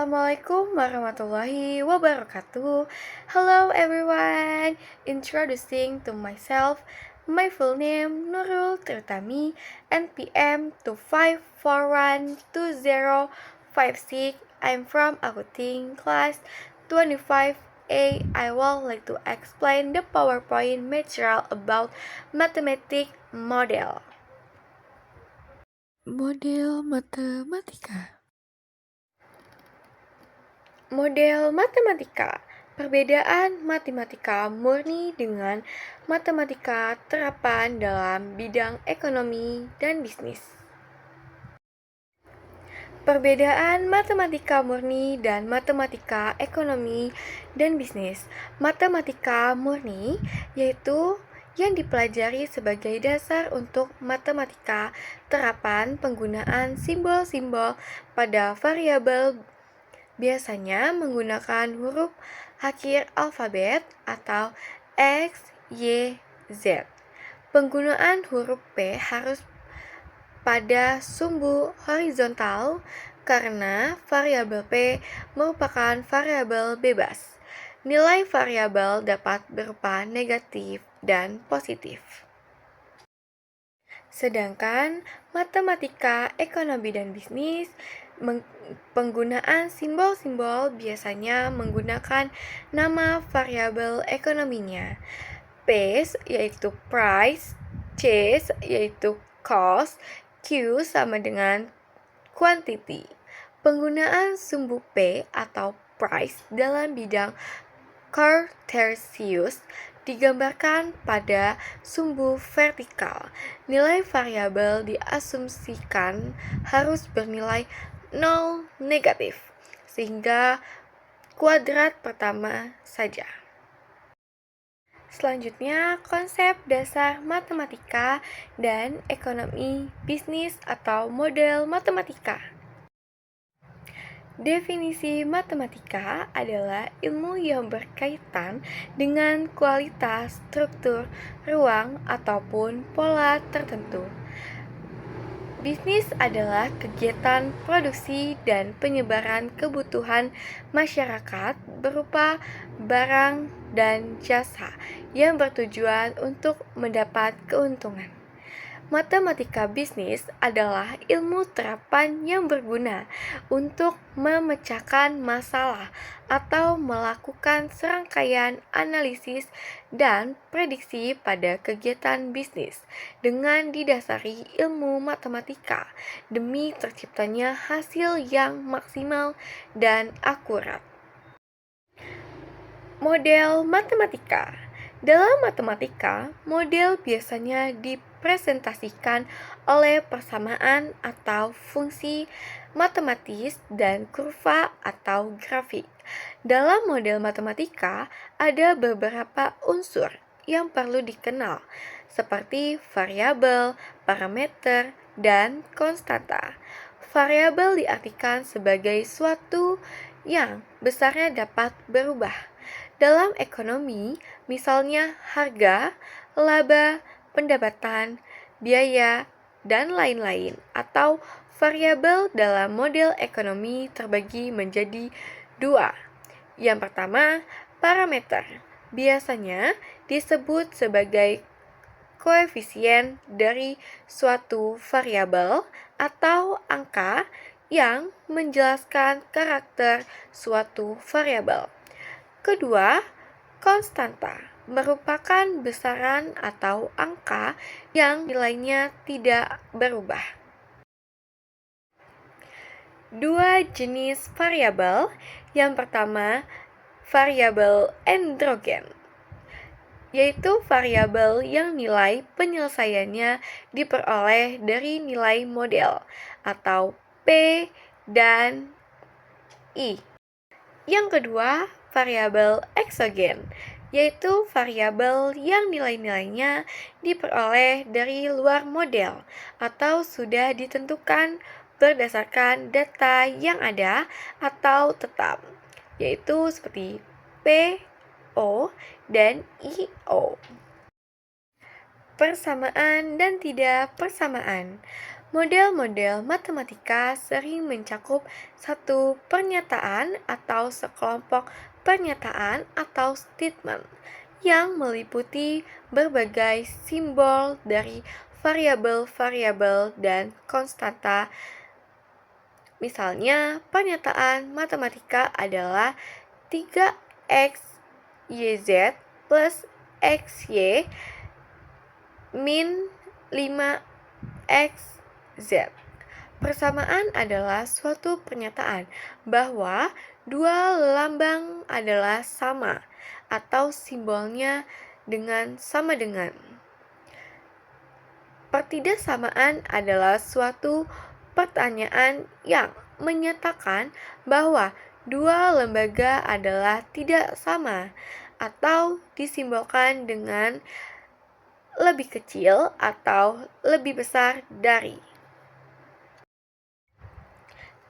Assalamualaikum warahmatullahi wabarakatuh. Hello everyone. Introducing to myself. My full name Nurul Tirtami, NPM 2541205 I'm from Akuting class 25A. I would like to explain the PowerPoint material about mathematic model. Model matematika. Model matematika. Perbedaan matematika murni dengan matematika terapan dalam bidang ekonomi dan bisnis. Perbedaan matematika murni dan matematika ekonomi dan bisnis. Matematika murni yaitu yang dipelajari sebagai dasar untuk matematika terapan penggunaan simbol-simbol pada variabel, biasanya menggunakan huruf akhir alfabet atau X, Y, Z. Penggunaan huruf P harus pada sumbu horizontal karena variabel P merupakan variabel bebas. Nilai variabel dapat berupa negatif dan positif. Sedangkan matematika ekonomi dan bisnis, penggunaan simbol-simbol biasanya menggunakan nama variabel ekonominya. P yaitu price, C yaitu cost, Q sama dengan quantity. Penggunaan sumbu P atau price dalam bidang Cartesius digambarkan pada sumbu vertikal. Nilai variabel diasumsikan harus bernilai 0 negatif, sehingga kuadrat pertama saja. Selanjutnya, konsep dasar matematika dan ekonomi bisnis atau model matematika. Definisi matematika adalah ilmu yang berkaitan dengan kualitas, struktur, ruang, ataupun pola tertentu. Bisnis adalah kegiatan produksi dan penyebaran kebutuhan masyarakat berupa barang dan jasa yang bertujuan untuk mendapat keuntungan. Matematika bisnis adalah ilmu terapan yang berguna untuk memecahkan masalah atau melakukan serangkaian analisis dan prediksi pada kegiatan bisnis dengan didasari ilmu matematika demi terciptanya hasil yang maksimal dan akurat. Model matematika. Dalam matematika, model biasanya dipresentasikan oleh persamaan atau fungsi matematis dan kurva atau grafik. Dalam model matematika, ada beberapa unsur yang perlu dikenal, seperti variabel, parameter, dan konstanta. Variabel diartikan sebagai suatu yang besarnya dapat berubah. Dalam ekonomi, misalnya harga, laba, pendapatan, biaya, dan lain-lain, atau variabel dalam model ekonomi terbagi menjadi dua. Yang pertama, parameter. Biasanya disebut sebagai koefisien dari suatu variabel atau angka yang menjelaskan karakter suatu variabel. Kedua, konstanta merupakan besaran atau angka yang nilainya tidak berubah. Dua jenis variabel. Yang pertama, variabel endogen, yaitu variabel yang nilai penyelesaiannya diperoleh dari nilai model atau P dan I. Yang kedua, variabel eksogen, yaitu variabel yang nilai-nilainya diperoleh dari luar model atau sudah ditentukan berdasarkan data yang ada atau tetap, yaitu seperti P, O, dan IO. Persamaan dan tidak persamaan. Model-model matematika sering mencakup satu pernyataan atau sekelompok pernyataan atau statement yang meliputi berbagai simbol dari variabel-variabel dan konstanta. Misalnya, pernyataan matematika adalah 3x YZ plus XY min 5x Z. Persamaan adalah suatu pernyataan bahwa dua lambang adalah sama atau simbolnya sama dengan. Pertidaksamaan adalah suatu pertanyaan yang menyatakan bahwa dua lembaga adalah tidak sama atau disimbolkan dengan lebih kecil atau lebih besar dari.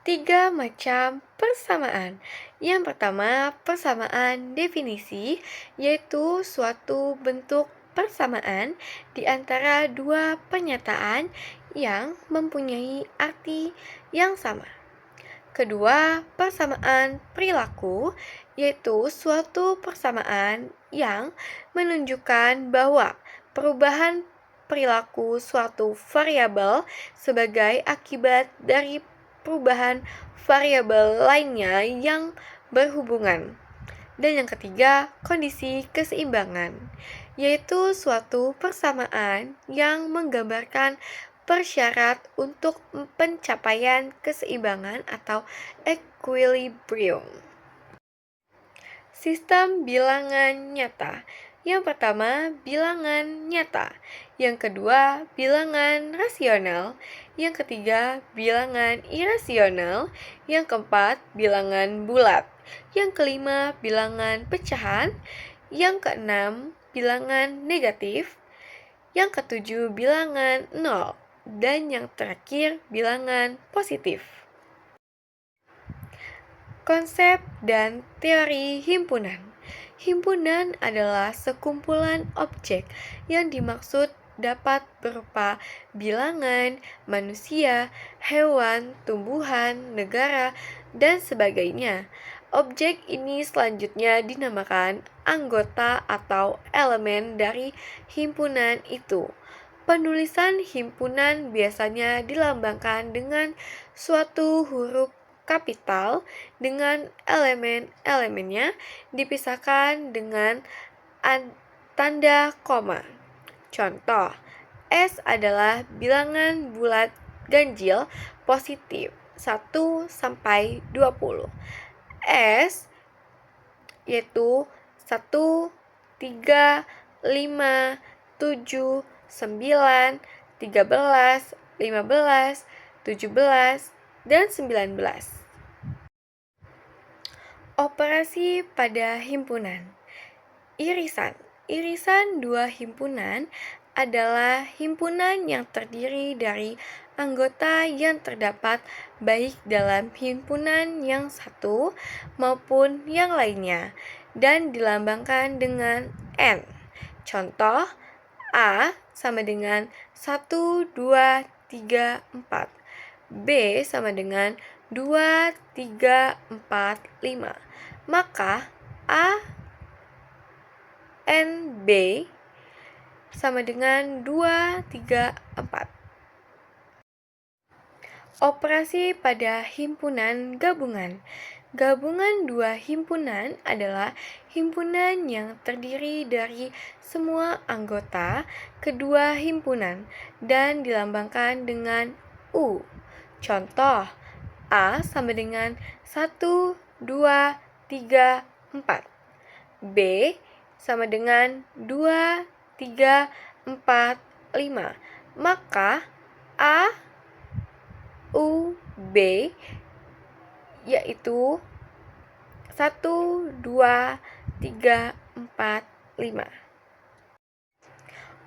3 macam persamaan. Yang pertama, persamaan definisi, yaitu suatu bentuk persamaan di antara dua pernyataan yang mempunyai arti yang sama. Kedua, persamaan perilaku, yaitu suatu persamaan yang menunjukkan bahwa perubahan perilaku suatu variabel sebagai akibat dari perubahan variabel lainnya yang berhubungan. Dan yang ketiga, kondisi keseimbangan, yaitu suatu persamaan yang menggambarkan persyarat untuk pencapaian keseimbangan atau equilibrium. Sistem bilangan nyata. Yang pertama, bilangan nyata. Yang kedua, bilangan rasional. Yang ketiga, bilangan irasional. Yang keempat, bilangan bulat. Yang kelima, bilangan pecahan. Yang keenam, bilangan negatif. Yang ketujuh, bilangan nol. Dan yang terakhir, bilangan positif. Konsep dan teori himpunan. Himpunan adalah sekumpulan objek yang dimaksud dapat berupa bilangan, manusia, hewan, tumbuhan, negara, dan sebagainya. Objek ini selanjutnya dinamakan anggota atau elemen dari himpunan itu. Penulisan himpunan biasanya dilambangkan dengan suatu huruf kapital dengan elemen-elemennya dipisahkan dengan tanda koma. Contoh, S adalah bilangan bulat ganjil positif 1 sampai 20. S yaitu 1, 3, 5, 7, 9, 13, 15, 17, dan 19. Operasi pada himpunan. Irisan. Irisan dua himpunan adalah himpunan yang terdiri dari anggota yang terdapat baik dalam himpunan yang satu maupun yang lainnya dan dilambangkan dengan N. Contoh, A sama dengan 1, 2, 3, 4. B sama dengan 2, 3, 4, 5. Maka A N B sama dengan 2, 3, 4. Operasi pada himpunan gabungan. Gabungan dua himpunan adalah himpunan yang terdiri dari semua anggota kedua himpunan dan dilambangkan dengan U. Contoh, A sama dengan 1, 2, 3, 4. B sama dengan 2, 3, 4, 5. Maka A, U, B yaitu 1, 2, 3, 4, 5.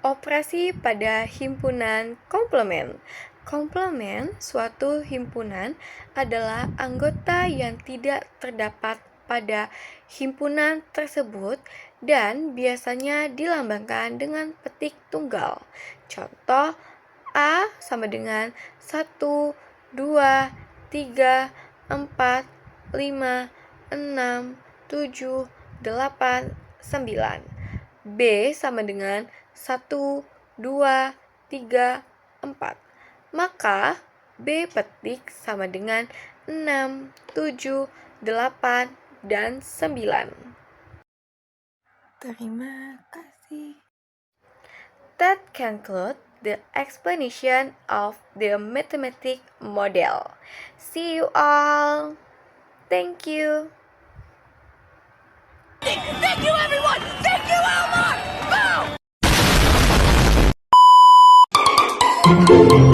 Operasi pada himpunan komplement. Komplement suatu himpunan adalah anggota yang tidak terdapat pada himpunan tersebut dan biasanya dilambangkan dengan petik tunggal. Contoh, A sama dengan 1, 2, 3, 4, 5, 6, 7, 8, 9. B sama dengan 1, 2, 3, 4. Maka B petik sama dengan 6, 7, 8, dan 9. Terima kasih. That concludes the explanation of the mathematics model. See you all. Thank you. Thank you, everyone! Thank you, Elmar! Boom!